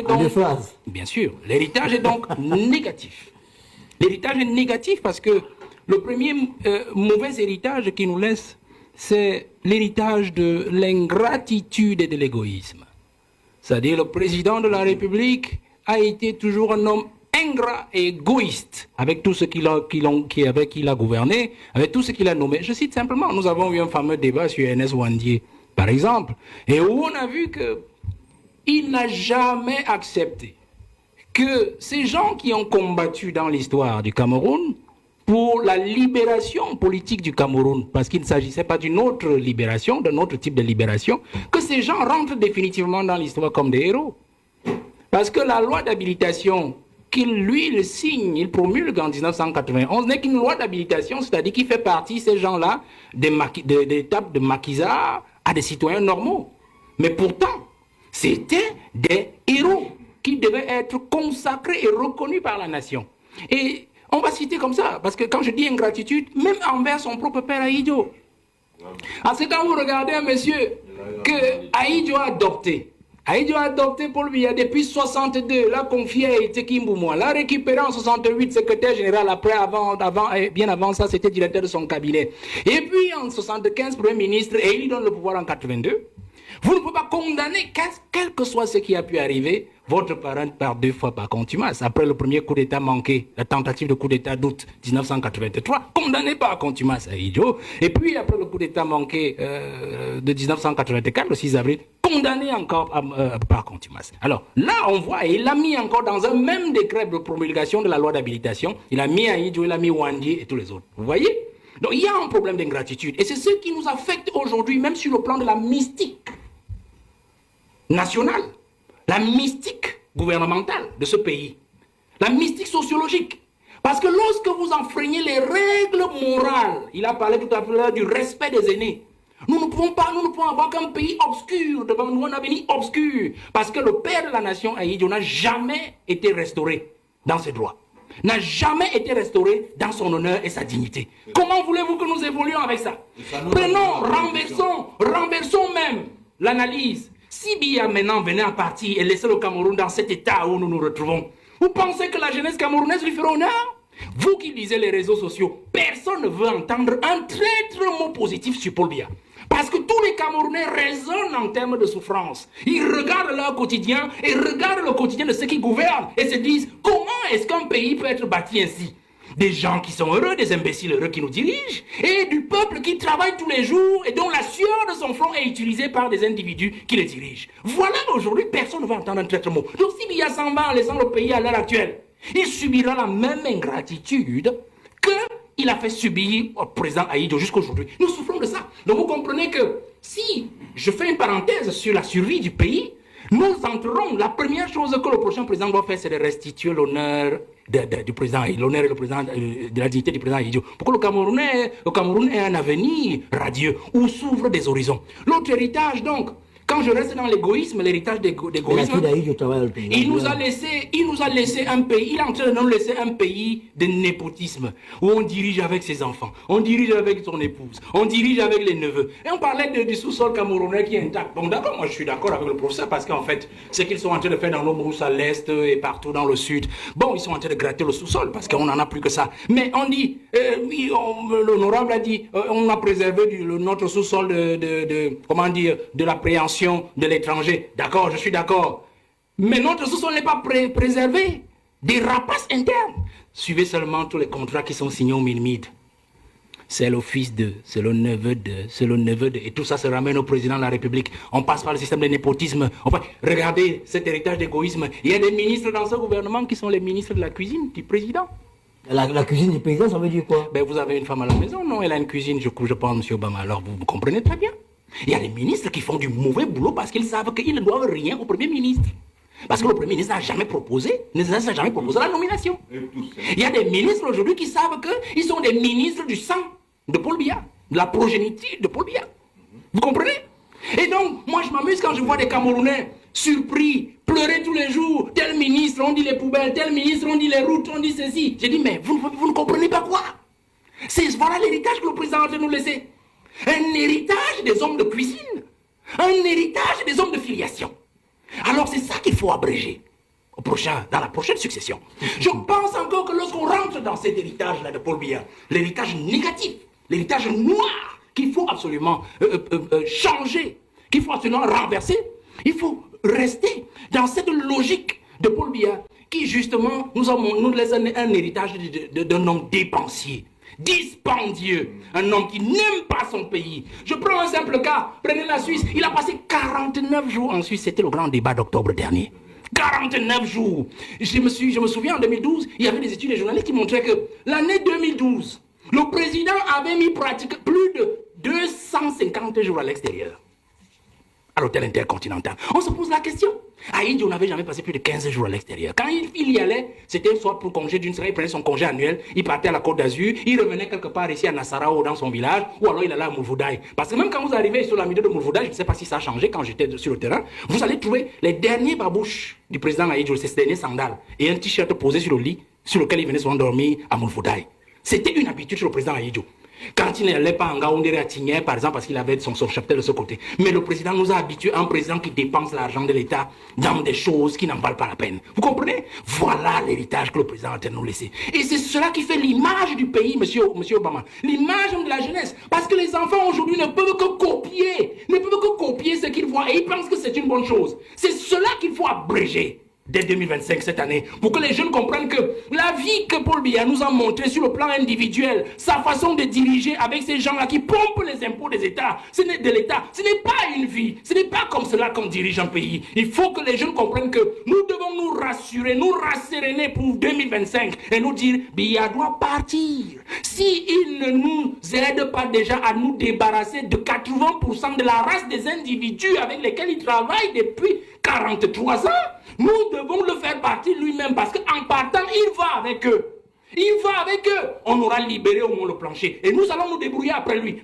donc, bien sûr, l'héritage est donc négatif. L'héritage est négatif parce que le premier mauvais héritage qu'il nous laisse, c'est l'héritage de l'ingratitude et de l'égoïsme. C'est-à-dire le président de la République a été toujours un homme ingrat et égoïste avec tout ce qu'il a gouverné, avec tout ce qu'il a nommé. Je cite simplement, nous avons eu un fameux débat sur Ernest Ouandié, par exemple, et où on a vu qu'il n'a jamais accepté que ces gens qui ont combattu dans l'histoire du Cameroun pour la libération politique du Cameroun, parce qu'il ne s'agissait pas d'une autre libération, d'un autre type de libération, que ces gens rentrent définitivement dans l'histoire comme des héros. Parce que la loi d'habilitation il signe, il promulgue en 1991, n'est qu'une loi d'habilitation, c'est-à-dire qu'il fait partie, ces gens-là, des tables de maquisards à des citoyens normaux. Mais pourtant, c'était des héros qui devaient être consacrés et reconnus par la nation. Et on va citer comme ça, parce que quand je dis ingratitude, même envers son propre père Ahidjo. Parce que quand vous regardez un monsieur que Ahidjo a adopté Paul Biya depuis 62, l'a confié à Iteki Mboumoua, l'a récupéré en 68, secrétaire général, bien avant ça, c'était directeur de son cabinet. Et puis en 75, premier ministre, et il lui donne le pouvoir en 82. Vous ne pouvez pas condamner, quel que soit ce qui a pu arriver, votre parent par 2 fois par contumace. Après le premier coup d'État manqué, la tentative de coup d'État d'août 1983, condamné par contumace à Ahidjo. Et puis après le coup d'État manqué de 1984, le 6 avril, condamné encore par contumace. Alors là, on voit, il l'a mis encore dans un même décret de promulgation de la loi d'habilitation. Il a mis Ahidjo, il a mis Ouandié et tous les autres. Vous voyez? Donc il y a un problème d'ingratitude. Et c'est ce qui nous affecte aujourd'hui, même sur le plan de la mystique nationale, la mystique gouvernementale de ce pays, la mystique sociologique. Parce que lorsque vous enfreignez les règles morales, il a parlé tout à l'heure du respect des aînés, nous ne pouvons avoir qu'un pays obscur, devant nous un avenir obscur, parce que le père de la nation, Ahidjo, n'a jamais été restauré dans ses droits, n'a jamais été restauré dans son honneur et sa dignité. Comment voulez-vous que nous évoluions avec ça? Renversons même l'analyse. Si Biya maintenant venait à partir et laisser le Cameroun dans cet état où nous nous retrouvons, vous pensez que la jeunesse camerounaise lui fera honneur? Vous qui lisez les réseaux sociaux, personne ne veut entendre un traître mot positif sur Paul Biya. Parce que tous les Camerounais raisonnent en termes de souffrance. Ils regardent leur quotidien et regardent le quotidien de ceux qui gouvernent et se disent comment est-ce qu'un pays peut être bâti ainsi? Des gens qui sont heureux, des imbéciles heureux qui nous dirigent, et du peuple qui travaille tous les jours et dont la sueur de son front est utilisée par des individus qui le dirigent. Voilà, aujourd'hui, personne ne va entendre un traître mot. Donc si Biya s'en va en laissant le pays à l'heure actuelle, il subira la même ingratitude qu'il a fait subir au président Ahidjo jusqu'aujourd'hui. Nous souffrons de ça. Donc vous comprenez que si je fais une parenthèse sur la survie du pays, nous entrerons, la première chose que le prochain président doit faire, c'est de restituer l'honneur du président, l'honneur de la dignité du président Ahidjo. Pour que le Cameroun ait un avenir radieux, où s'ouvrent des horizons. L'autre héritage, donc, quand je reste dans l'égoïsme, l'héritage d'égoïsme, il nous a laissé un pays, il est en train de nous laisser un pays de népotisme, où on dirige avec ses enfants, on dirige avec son épouse, on dirige avec les neveux. Et on parlait du sous-sol camerounais qui est intact. Bon d'accord, moi je suis d'accord avec le professeur, parce qu'en fait, ce qu'ils sont en train de faire dans nos brousses à l'est et partout dans le sud, bon, ils sont en train de gratter le sous-sol, parce qu'on n'en a plus que ça. Mais on dit, l'honorable a dit, on a préservé notre sous-sol de l'appréhension de l'étranger. D'accord, je suis d'accord. Mais notre sous-sol n'est pas préservé des rapaces internes. Suivez seulement tous les contrats qui sont signés au Minimide. C'est le fils de, c'est le neveu de, et tout ça se ramène au président de la République. On passe par le système de népotisme. Enfin, regardez cet héritage d'égoïsme. Il y a des ministres dans ce gouvernement qui sont les ministres de la cuisine du président. La cuisine du président, ça veut dire quoi? Ben, vous avez une femme à la maison, non? Elle a une cuisine, je pense, M. Obama. Alors, vous comprenez très bien. Il y a des ministres qui font du mauvais boulot parce qu'ils savent qu'ils ne doivent rien au Premier ministre. Parce que le Premier ministre n'a jamais proposé la nomination. Il y a des ministres aujourd'hui qui savent qu'ils sont des ministres du sang de Paul Biya, de la progéniture de Paul Biya. Vous comprenez? Et donc, moi je m'amuse quand je vois des Camerounais surpris, pleurer tous les jours. Tel ministre, on dit les poubelles, tel ministre, on dit les routes, on dit ceci. J'ai dit, mais vous ne comprenez pas quoi? Voilà l'héritage que le président a nous laisser. Un héritage des hommes de cuisine, un héritage des hommes de filiation. Alors c'est ça qu'il faut abréger dans la prochaine succession. Je pense encore que lorsqu'on rentre dans cet héritage-là de Paul Biya, l'héritage négatif, l'héritage noir, qu'il faut absolument changer, qu'il faut absolument renverser, il faut rester dans cette logique de Paul Biya qui justement nous laisse un héritage d'un homme dépensier, dispendieux, un homme qui n'aime pas son pays. Je prends un simple cas, prenez la Suisse, il a passé 49 jours en Suisse, c'était le grand débat d'octobre dernier. 49 jours. Je me souviens en 2012, il y avait des études des journalistes qui montraient que l'année 2012, le président avait mis pratiquement plus de 250 jours à l'extérieur, à l'hôtel intercontinental. On se pose la question. À Haïti, on n'avait jamais passé plus de 15 jours à l'extérieur. Quand il y allait, c'était soit pour congé d'une semaine, il prenait son congé annuel, il partait à la Côte d'Azur, il revenait quelque part ici à Nassarao dans son village, ou alors il allait à Moulvoudaï. Parce que même quand vous arrivez sur la milieu de Moulvoudaï, je ne sais pas si ça a changé quand j'étais sur le terrain, vous allez trouver les derniers babouches du président Aïdjo, ces derniers sandales, et un t-shirt posé sur le lit, sur lequel il venait souvent dormir à Moulvoudaï. C'était une habitude sur le président Aïdjo. Quand il n'allait pas en Gaoundéré à Tigné, par exemple, parce qu'il avait son cheptel de ce côté. Mais le président nous a habitués à un président qui dépense l'argent de l'État dans des choses qui n'en valent pas la peine. Vous comprenez? Voilà l'héritage que le président a nous laisser. Et c'est cela qui fait l'image du pays, monsieur Obama. L'image de la jeunesse. Parce que les enfants aujourd'hui ne peuvent que copier ce qu'ils voient. Et ils pensent que c'est une bonne chose. C'est cela qu'il faut abréger dès 2025, cette année, pour que les jeunes comprennent que la vie que Paul Biya nous a montrée sur le plan individuel, sa façon de diriger avec ces gens-là qui pompent les impôts des États, ce n'est pas une vie, ce n'est pas comme cela qu'on dirige un pays. Il faut que les jeunes comprennent que nous devons nous rassurer, nous rasséréner pour 2025 et nous dire, Biya doit partir. S'il ne nous aide pas déjà à nous débarrasser de 80% de la race des individus avec lesquels il travaille depuis 43 ans, nous devons le faire partir lui-même parce qu'en partant, il va avec eux. Il va avec eux. On aura libéré au moins le plancher. Et nous allons nous débrouiller après lui.